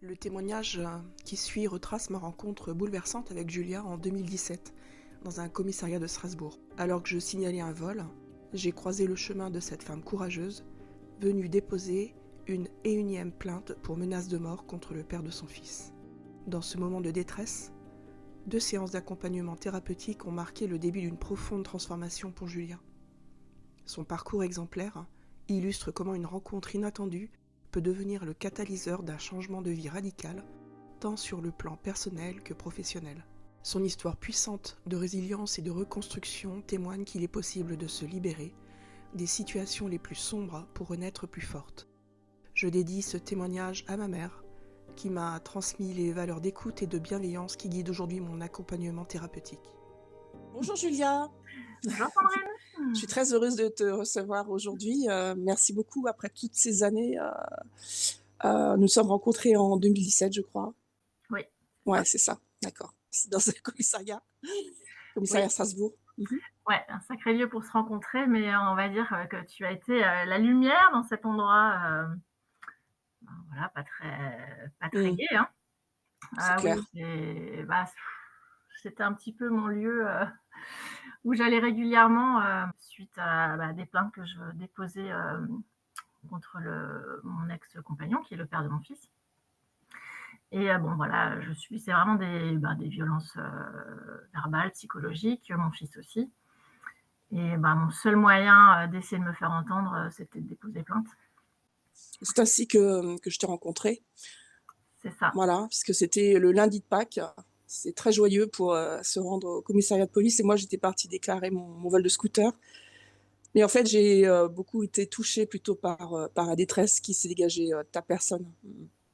Le témoignage qui suit retrace ma rencontre bouleversante avec Julia en 2017, dans un commissariat de Strasbourg. Alors que je signalais un vol, j'ai croisé le chemin de cette femme courageuse, venue déposer une énième plainte pour menace de mort contre le père de son fils. Dans ce moment de détresse, 2 séances d'accompagnement thérapeutique ont marqué le début d'une profonde transformation pour Julia. Son parcours exemplaire illustre comment une rencontre inattendue peut devenir le catalyseur d'un changement de vie radical, tant sur le plan personnel que professionnel. Son histoire puissante de résilience et de reconstruction témoigne qu'il est possible de se libérer des situations les plus sombres pour renaître plus forte. Je dédie ce témoignage à ma mère, qui m'a transmis les valeurs d'écoute et de bienveillance qui guident aujourd'hui mon accompagnement thérapeutique. Bonjour Julia. Bonjour Sandrine. Je suis très heureuse de te recevoir aujourd'hui. Merci beaucoup. Après toutes ces années, nous sommes rencontrés en 2017, je crois. Oui. Ouais, c'est ça. D'accord. C'est dans un commissariat Oui. Strasbourg. Ouais, un sacré lieu pour se rencontrer, mais on va dire que tu as été la lumière dans cet endroit, voilà, pas très gai, hein. C'est clair. Oui, c'était un petit peu mon lieu où j'allais régulièrement suite à des plaintes que je déposais contre mon ex-compagnon, qui est le père de mon fils. Et bon, voilà, je subissais vraiment des violences verbales, psychologiques, mon fils aussi. Et mon seul moyen d'essayer de me faire entendre, c'était de déposer plainte. C'est ainsi que je t'ai rencontrée. C'est ça. Voilà, parce que c'était le lundi de Pâques. C'est très joyeux pour se rendre au commissariat de police. Et moi, j'étais partie déclarer mon vol de scooter. Mais en fait, j'ai beaucoup été touchée plutôt par la détresse qui s'est dégagée de ta personne.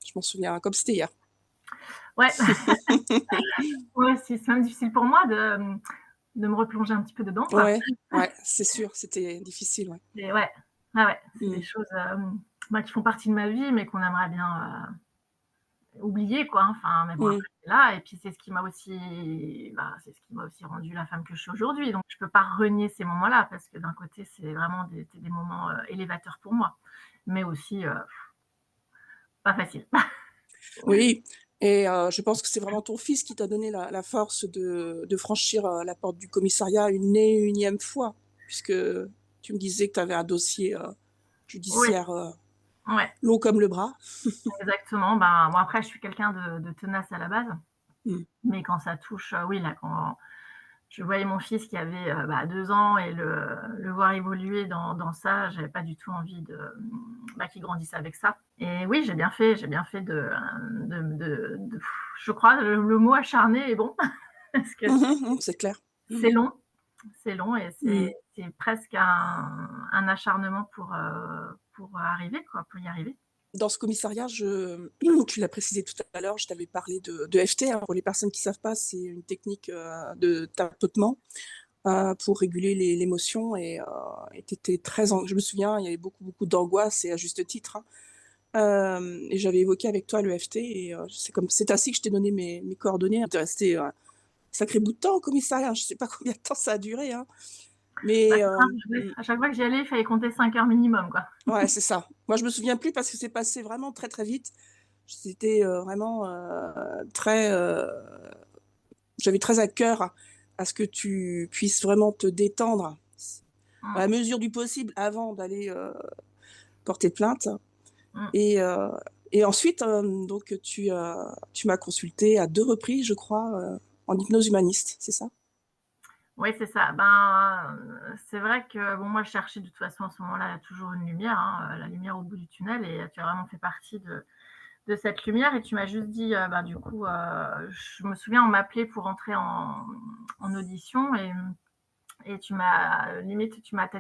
Je m'en souviens comme c'était hier. Ouais. Ouais, c'est même difficile pour moi de me replonger un petit peu dedans, quoi. Ouais, c'est sûr, c'était difficile, ouais. Et ouais, ouais, c'est des Mmh. choses qui font partie de ma vie, mais qu'on aimerait bien oublier, quoi. Enfin, mais bon, Mmh. après, c'est là. Et puis, c'est ce qui m'a aussi rendue la femme que je suis aujourd'hui. Donc, je peux pas renier ces moments-là, parce que d'un côté, c'est vraiment des moments élévateurs pour moi, mais aussi pas facile. Oui, et je pense que c'est vraiment ton fils qui t'a donné la force de franchir la porte du commissariat une énième fois, puisque tu me disais que tu avais un dossier Oui, judiciaire ouais, long comme le bras. exactement. Moi, après, je suis quelqu'un de tenace à la base, Mmh. mais quand ça touche, oui, là, quand je voyais mon fils qui avait 2 ans et le voir évoluer dans ça, j'avais pas du tout envie qu'il grandisse avec ça. Et oui, j'ai bien fait de je crois, le mot acharné est bon, parce que C'est clair. c'est long, c'est long, et Mmh. c'est presque un acharnement pour arriver, quoi, pour y arriver. Dans ce commissariat, tu l'as précisé tout à l'heure, je t'avais parlé de FT, hein. Pour les personnes qui savent pas, c'est une technique de tapotement pour réguler l'émotion, et tu étais je me souviens, il y avait beaucoup d'angoisse, et à juste titre, hein. Et j'avais évoqué avec toi le FT, et c'est ainsi que je t'ai donné mes coordonnées. Tu es resté un sacré bout de temps au commissariat, je sais pas combien de temps ça a duré, hein, mais C'est grave, ouais, à chaque fois que j'y allais, il fallait compter 5 heures minimum, quoi. ouais, c'est ça. Moi, je me souviens plus parce que c'est passé vraiment très vite. C'était vraiment très j'avais très à cœur à ce que tu puisses vraiment te détendre à Mmh, la mesure du possible avant d'aller porter plainte. mmh. Et, et ensuite, donc, tu m'as consulté à 2 reprises, je crois, en hypnose humaniste, c'est ça? Oui, c'est ça. C'est vrai que bon, moi, je cherchais de toute façon à ce moment-là, il y a toujours une lumière, hein, la lumière au bout du tunnel, et tu as vraiment fait partie de cette lumière, et tu m'as juste dit, du coup, je me souviens, on m'appelait pour entrer en audition, et tu m'as dit: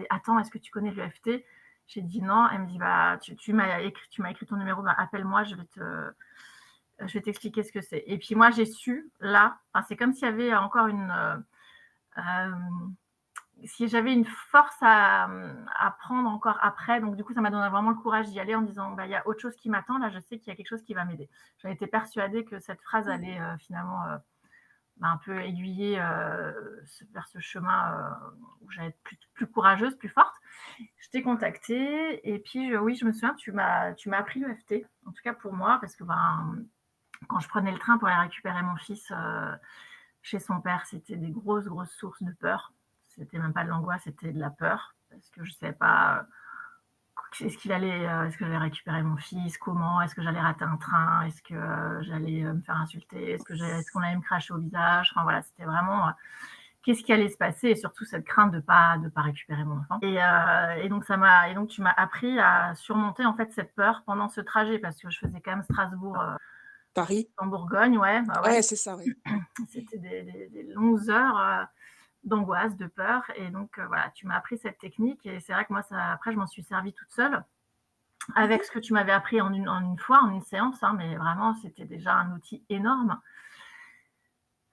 «Attends, est-ce que tu connais l'EFT?» J'ai dit: «Non». Elle me dit: «Bah, tu m'as écrit ton numéro, bah, appelle-moi, je vais t'expliquer ce que c'est». Et puis moi, j'ai su là, enfin, c'est comme s'il y avait encore hem, si j'avais une force à prendre encore après. Donc du coup, ça m'a donné vraiment le courage d'y aller en me disant: «Il y a autre chose qui m'attend là, je sais qu'il y a quelque chose qui va m'aider». J'en étais persuadée que cette phrase allait, finalement, un peu aiguiller, vers ce chemin, où j'allais être plus courageuse, plus forte. Je t'ai contactée, et puis, oui, je me souviens, tu m'as appris l'EFT, en tout cas pour moi, parce que, Quand je prenais le train pour aller récupérer mon fils, chez son père, c'était des grosses, grosses sources de peur. C'était même pas de l'angoisse, c'était de la peur parce que je savais pas, est-ce que j'allais récupérer mon fils? Comment? Est-ce que j'allais rater un train? Est-ce que, j'allais, me faire insulter? Est-ce qu'on allait me cracher au visage? Enfin voilà, c'était vraiment, qu'est-ce qui allait se passer? Et surtout cette crainte de pas récupérer mon enfant. Et donc tu m'as appris à surmonter, en fait, cette peur pendant ce trajet parce que je faisais quand même Strasbourg, Paris? en Bourgogne, ouais, bah, ouais. Ouais, c'est ça, oui. C'était des longues heures, d'angoisse, de peur et donc voilà, tu m'as appris cette technique et c'est vrai que moi ça après je m'en suis servie toute seule avec ce que tu m'avais appris en une fois, en une séance, hein, mais vraiment c'était déjà un outil énorme.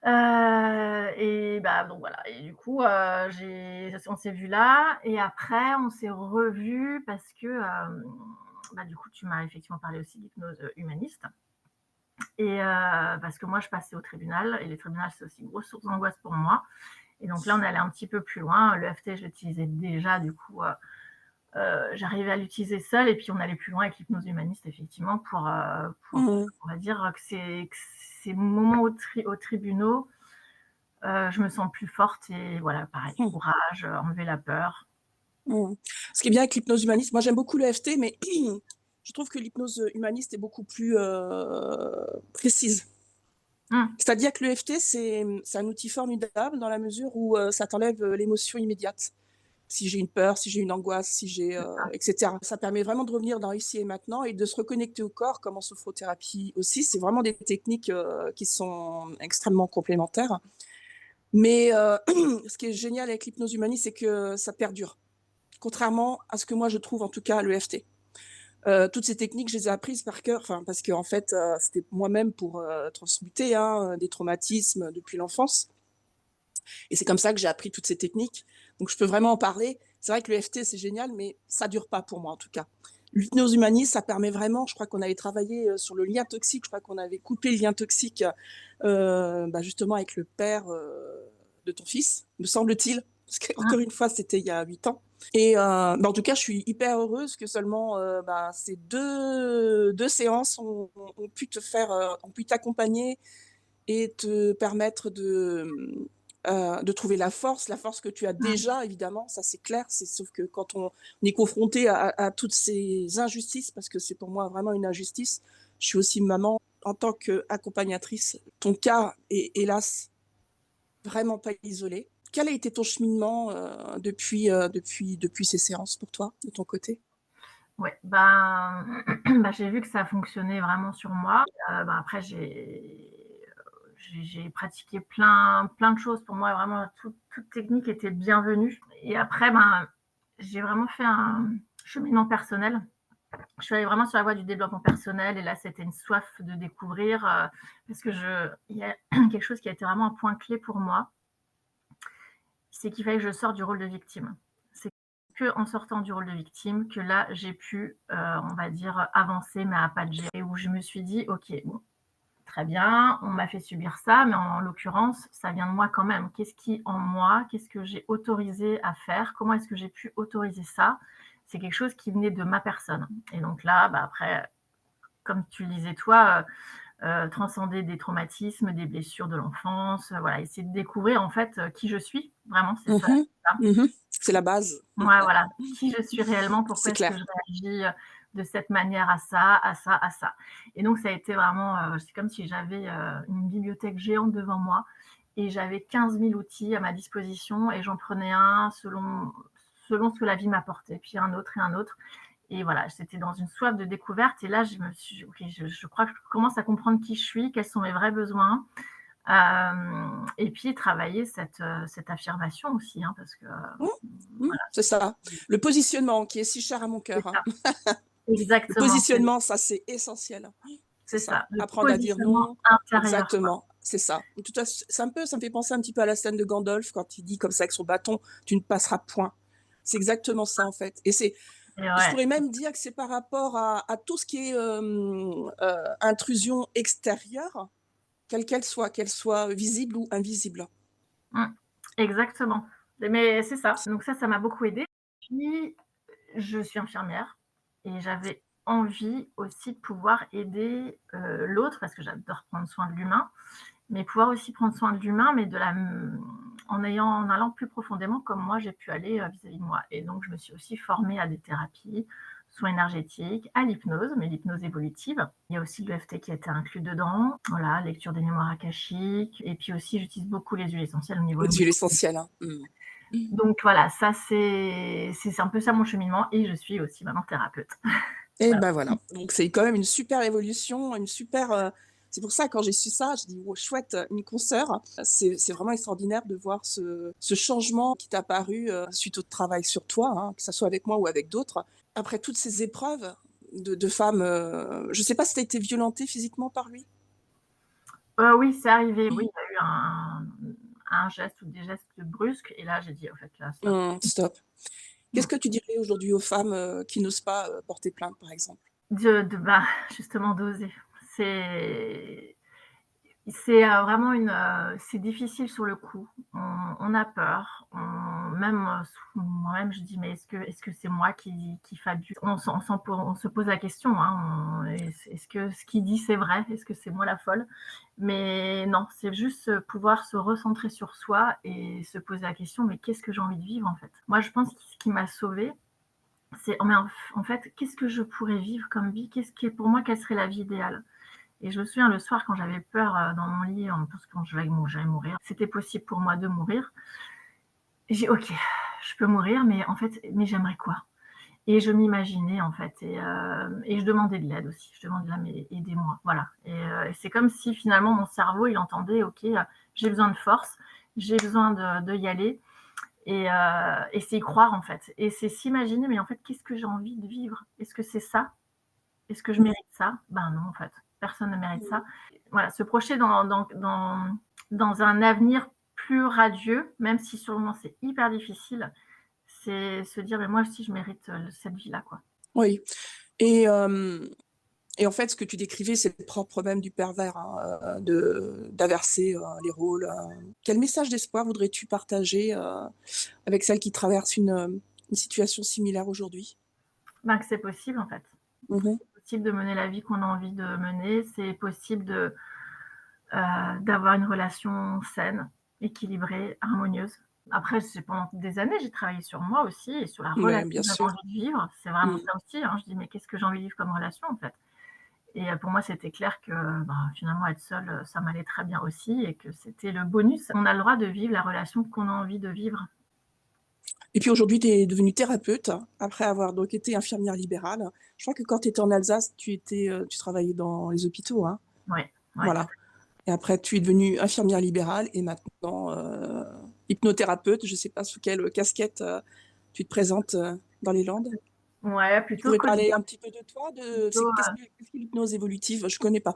Et bah, donc voilà et du coup, j'ai on s'est vu là et après on s'est revus parce que, bah, du coup tu m'as effectivement parlé aussi d'hypnose, humaniste et parce que moi je passais au tribunal et les tribunaux c'est aussi une grosse source d'angoisse pour moi. Et donc là, on est allé un petit peu plus loin. L'EFT, je l'utilisais déjà, du coup, j'arrivais à l'utiliser seule. Et puis, on allait plus loin avec l'hypnose humaniste, effectivement, Mmh. on va dire que ces moments aux tribunaux, je me sens plus forte et voilà, pareil, Mmh. courage, enlever la peur. Mmh. Ce qui est bien avec l'hypnose humaniste, moi j'aime beaucoup l'EFT, mais je trouve que l'hypnose humaniste est beaucoup plus précise. Mmh, C'est-à-dire que l'EFT, c'est un outil formidable dans la mesure où ça t'enlève l'émotion immédiate. Si j'ai une peur, si j'ai une angoisse, si j'ai, c'est ça. etc. Ça permet vraiment de revenir dans ici et maintenant et de se reconnecter au corps, comme en sophrothérapie aussi. C'est vraiment des techniques qui sont extrêmement complémentaires. Mais ce qui est génial avec l'hypnose humaniste, c'est que ça perdure. Contrairement à ce que moi je trouve en tout cas à l'EFT. Toutes ces techniques, je les ai apprises par cœur, enfin parce qu'en fait, c'était moi-même pour, transmuter, hein, des traumatismes depuis l'enfance et c'est comme ça que j'ai appris toutes ces techniques. Donc je peux vraiment en parler. C'est vrai que l'EFT, c'est génial, mais ça dure pas pour moi en tout cas. L'hypnose humaniste, ça permet vraiment je crois qu'on avait travaillé, sur le lien toxique, je crois qu'on avait coupé le lien toxique, bah, justement avec le père, de ton fils, me semble-t-il. Parce Mmh, qu'encore une fois, c'était il y a 8 ans et bah, en tout cas, je suis hyper heureuse que seulement, bah, ces deux séances ont pu te faire, ont pu t'accompagner et te permettre de trouver la force que tu as mmh. déjà évidemment, ça c'est clair, c'est sauf que quand on est confronté à toutes ces injustices, parce que c'est pour moi vraiment une injustice, je suis aussi maman en tant qu'accompagnatrice. Ton cas est hélas vraiment pas isolé. Quel a été ton cheminement, depuis ces séances pour toi, de ton côté? Ouais, ben, bah, j'ai vu que ça fonctionnait vraiment sur moi. Bah, après j'ai pratiqué plein de choses. Pour moi, vraiment toute technique était bienvenue et après, ben, j'ai vraiment fait un cheminement personnel. Je suis allée vraiment sur la voie du développement personnel et là, c'était une soif de découvrir, parce que il y a quelque chose qui a été vraiment un point clé pour moi, c'est qu'il fallait que je sorte du rôle de victime. C'est qu'en sortant du rôle de victime que là, j'ai pu, on va dire, avancer, mais à pas de géant et où je me suis dit: «OK, bon, très bien, on m'a fait subir ça, mais en l'occurrence, ça vient de moi quand même. Qu'est-ce qui en moi, qu'est-ce que j'ai autorisé à faire? Comment est-ce que j'ai pu autoriser ça?» C'est quelque chose qui venait de ma personne et donc là, bah, après, comme tu le disais toi, transcender des traumatismes, des blessures de l'enfance, voilà, essayer de découvrir en fait, qui je suis, vraiment, c'est ça, Mmh. c'est ça. Mmh. C'est la base. Ouais, voilà, qui je suis réellement, C'est pourquoi est-ce que clair. je réagis, de cette manière à ça, à ça, à ça et donc ça a été vraiment, c'est comme si j'avais, une bibliothèque géante devant moi et j'avais 15 000 outils à ma disposition et j'en prenais un selon ce que la vie m'apportait, puis un autre et un autre et voilà, c'était dans une soif de découverte et là je me suis dit: «OK, je crois que je commence à comprendre qui je suis, quels sont mes vrais besoins». Et puis travailler cette affirmation aussi, hein, parce que, Mmh, mmh, voilà, c'est ça. Le positionnement qui est si cher à mon c'est cœur, hein. ça. Le Exactement, positionnement, ça, c'est essentiel. C'est c'est ça. ça, le Apprendre à dire positionnement non. intérieur, quoi. Exactement, c'est ça. De toute façon, c'est un peu ça me fait penser un petit peu à la scène de Gandalf quand il dit comme ça avec son bâton: «Tu ne passeras point». C'est exactement ça, en fait et c'est Et je ouais, pourrais même dire que c'est par rapport à tout ce qui est, intrusion extérieure, quelle qu'elle soit visible ou invisible. mmh, exactement. Mais c'est ça, donc ça m'a beaucoup aidée. Puis je suis infirmière et j'avais envie aussi de pouvoir aider, l'autre parce que j'adore prendre soin de l'humain, mais pouvoir aussi prendre soin de l'humain, mais en allant plus profondément comme moi j'ai pu aller, vis-à-vis de moi et donc je me suis aussi formée à des thérapies, soins énergétiques, à l'hypnose, mais l'hypnose évolutive. Il y a aussi l'EFT qui a été inclus dedans, voilà, lecture des mémoires akashiques et puis aussi j'utilise beaucoup les huiles essentielles au niveau Les huiles émotionnel. essentielles, hein. Mmh. Donc voilà, ça c'est un peu ça mon cheminement et je suis aussi maintenant thérapeute. Et Voilà. ben voilà, donc c'est quand même une super évolution, une super, c'est pour ça quand j'ai su ça, j'ai dit: «Oh chouette, une consoeur». C'est vraiment extraordinaire de voir ce changement qui t'a apparu, suite au travail sur toi, hein, que ça soit avec moi ou avec d'autres. Après toutes ces épreuves de femmes, je sais pas si tu as été violentée physiquement par lui? Oui, c'est arrivé, oui, Mmh. il y a eu un geste ou des gestes brusques et là j'ai dit: «En fait là stop». Mmh, stop. Qu'est-ce Mmh. que tu dirais aujourd'hui aux femmes, qui n'osent pas, porter plainte, par exemple? Bah, justement d'oser. C'est vraiment c'est difficile sur le coup. On a peur, même, moi-même je dis: «Mais est-ce que c'est moi qui fabule?» On se pose la question, hein, est-ce que ce qu'il dit c'est vrai? Est-ce que c'est moi la folle? Mais non, c'est juste, pouvoir se recentrer sur soi et se poser la question: «Mais qu'est-ce que j'ai envie de vivre en fait?» Moi je pense que ce qui m'a sauvée, c'est oh mais en fait, qu'est-ce que je pourrais vivre comme vie? Qu'est-ce qui est pour moi, quelle serait la vie idéale? Et je me souviens le soir quand j'avais peur, dans mon lit, parce que j'allais mourir, c'était possible pour moi de mourir. J'ai dit: «OK, je peux mourir, mais en fait, mais j'aimerais quoi?» Et je m'imaginais en fait et je demandais de l'aide aussi. Je demandais: «Là, mais aidez-moi», voilà et c'est comme si finalement mon cerveau, il entendait: «OK, j'ai besoin de force, j'ai besoin de y aller» et c'est y croire en fait et c'est s'imaginer: «Mais en fait, qu'est-ce que j'ai envie de vivre? Est-ce que c'est ça? Est-ce que je mérite ça?» Ben non, en fait, personne ne mérite Mmh. ça. Voilà, se projeter dans un avenir plus radieux, même si sur le moment c'est hyper difficile, c'est se dire: «Mais moi aussi je mérite, cette vie-là, quoi». Oui et hem et en fait, ce que tu décrivais, c'est le propre même du pervers, hein, de d'inverser, les rôles, Quel message d'espoir voudrais-tu partager, avec celles qui traversent une situation similaire aujourd'hui? Ben, que c'est possible, en fait. Mmh mh. C'est possible de mener la vie qu'on a envie de mener, c'est possible d'avoir une relation saine, équilibrée, harmonieuse. Après, c'est pendant des années, j'ai travaillé sur moi aussi et sur la Ouais, relation bien que j'avais sûr. envie de vivre. C'est vraiment Mmh. ça aussi, hein. Je dis: «Mais qu'est-ce que j'ai envie de vivre comme relation, en fait?» Et pour moi, c'était clair que, ben, finalement, être seule, ça m'allait très bien aussi et que c'était le bonus. On a le droit de vivre la relation qu'on a envie de vivre. Et puis aujourd'hui, tu es devenue thérapeute, après avoir donc été infirmière libérale. Je crois que quand tu étais en Alsace, tu travaillais dans les hôpitaux, hein? Ouais, ouais. Voilà et après tu es devenue infirmière libérale et maintenant, hypnothérapeute. Je ne sais pas sous quelle casquette, tu te présentes, dans les Landes? Ouais, Tu plutôt pourrais coach, parler un petit peu de toi, de c'est plutôt, qu'est-ce que l'hypnose évolutive? Je connais pas.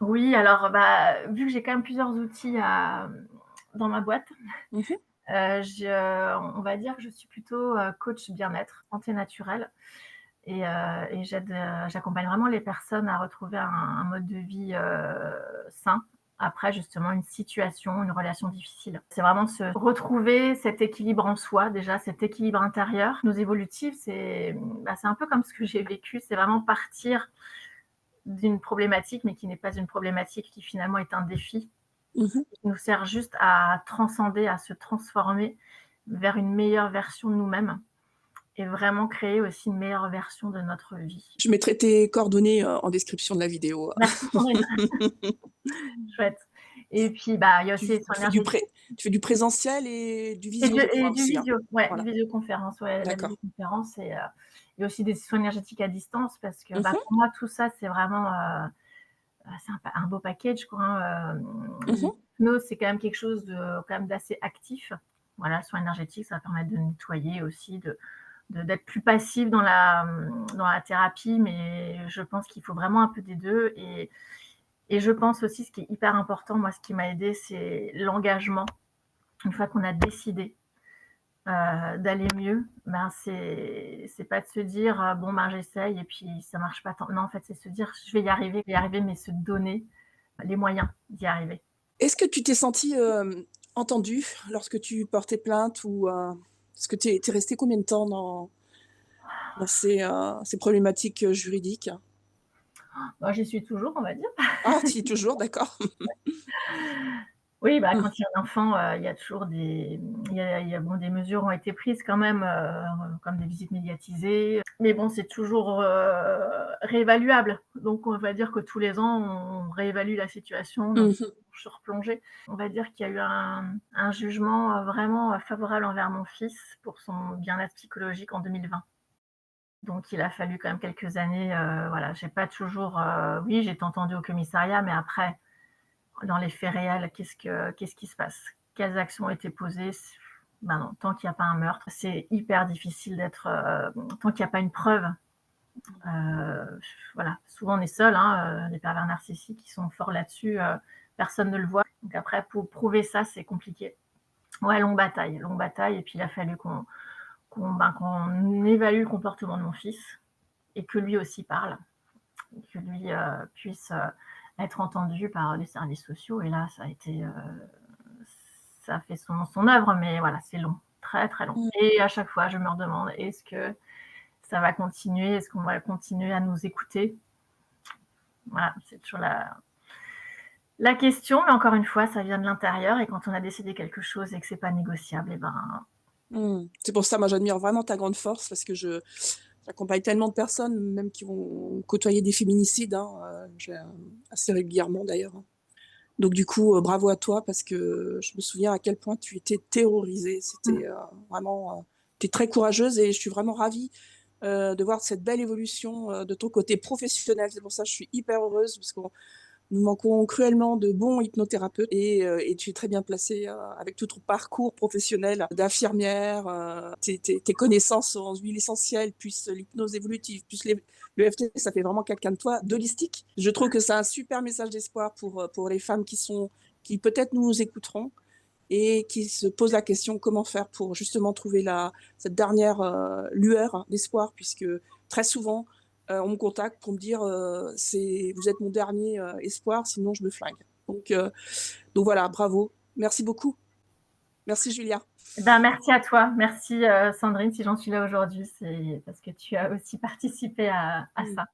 oui, alors, bah, vu que j'ai quand même plusieurs outils dans ma boîte, Mmh mh. on va dire que je suis plutôt, coach bien-être, santé naturelle et j'accompagne vraiment les personnes à retrouver un mode de vie, sain, après justement une situation, une relation difficile. C'est vraiment se retrouver cet équilibre en soi, déjà cet équilibre intérieur. Nos évolutives, bah, c'est un peu comme ce que j'ai vécu, c'est vraiment partir d'une problématique, mais qui n'est pas une problématique, qui finalement est un défi, Mmh mh. qui nous sert juste à transcender, à se transformer vers une meilleure version de nous-mêmes et vraiment créer aussi une meilleure version de notre vie. Je mettrai tes coordonnées, en description de la vidéo. Merci Sandrine, chouette. Et puis, bah, il y a aussi Tu les soins tu fais du énergétiques pré tu fais du présentiel et du visio, je et crois du aussi, hein? visio, ouais, du Voilà, visioconférence, ouais, la d'accord. visioconférence et il y a aussi des soins énergétiques à distance parce que, Mmh bah, mh. pour moi tout ça c'est vraiment, c'est un beau package quoi, hein, Mmh mh. l'hypnose, c'est quand même quelque chose de quand même d'assez actif. Voilà, soins énergétiques, ça va permettre de nettoyer aussi, d'être plus passif dans la thérapie, mais je pense qu'il faut vraiment un peu des 2 et je pense aussi ce qui est hyper important, moi ce qui m'a aidée, c'est l'engagement. Une fois qu'on a décidé, d'aller mieux, ben, c'est pas de se dire, «Bon, ben, j'essaye et puis ça marche pas tant». Non, en fait, c'est se dire: je vais y arriver», mais se donner les moyens d'y arriver. Est-ce que tu t'es sentie, entendue lorsque tu portais plainte ou, parce que tu es restée combien de temps dans dans ces problématiques juridiques? Bah, j'y suis toujours, on va dire. Ah, tu y es toujours, d'accord. Oui, bah, Mmh. quand il y a un enfant, il y a toujours bon, des mesures ont été prises quand même, comme des visites médiatisées. Mais bon, c'est toujours, réévaluable. Donc on va dire que tous les ans, on réévalue la situation, donc Mmh. je suis replongée. On va dire qu'il y a eu un jugement, vraiment, favorable envers mon fils pour son bien-être psychologique en 2020. Donc il a fallu quand même quelques années, voilà, j'ai pas toujours, oui, j'ai été entendue au commissariat, mais après, dans les faits réels, qu'est-ce qui se passe? Quelles actions ont été posées? Ben non, tant qu'il y a pas un meurtre, c'est hyper difficile d'être, tant qu'il y a pas une preuve, voilà. Souvent on est seul, hein, les pervers narcissiques, ils sont forts là-dessus, personne ne le voit. Donc après pour prouver ça, c'est compliqué. Ouais, longue bataille et puis il a fallu qu'on évalue le comportement de mon fils et que lui aussi parle, que lui, puisse, être entendu par les services sociaux et là, ça a fait son œuvre, mais voilà, c'est long, très, très long Mmh. et à chaque fois, je me redemande: «Est-ce que ça va continuer? Est-ce qu'on va continuer à nous écouter?» Voilà, c'est toujours la question, mais encore une fois, ça vient de l'intérieur et quand on a décidé quelque chose et que c'est pas négociable et ben, Mmh. C'est pour ça, moi, j'admire vraiment ta grande force parce que j'accompagne tellement de personnes, même qui vont côtoyer des féminicides, hein, assez régulièrement d'ailleurs, hein. Donc du coup, bravo à toi parce que je me souviens à quel point tu étais terrorisée. mmh, C'était, vraiment, tu es très courageuse et je suis vraiment ravie, de voir cette belle évolution, de ton côté professionnel. C'est pour ça que je suis hyper heureuse parce qu'on nous manquons cruellement de bons hypnothérapeutes et tu es très bien placée, avec tout ton parcours professionnel d'infirmière, tes connaissances en huiles essentielles, plus l'hypnose évolutive, plus l'EFT, ça fait vraiment quelqu'un de toi d'holistique. Je trouve que c'est un super message d'espoir pour les femmes qui peut-être nous écouteront et qui se posent la question: «Comment faire pour justement trouver cette dernière, lueur d'espoir?» puisque très souvent, on me contacte pour me dire, c'est: «Vous êtes mon dernier, espoir, sinon je me flingue». Donc voilà, bravo. Merci beaucoup. Merci Julia. ben, merci à toi. Merci, Sandrine, si j'en suis là aujourd'hui, c'est parce que tu as aussi participé à Mmh. ça.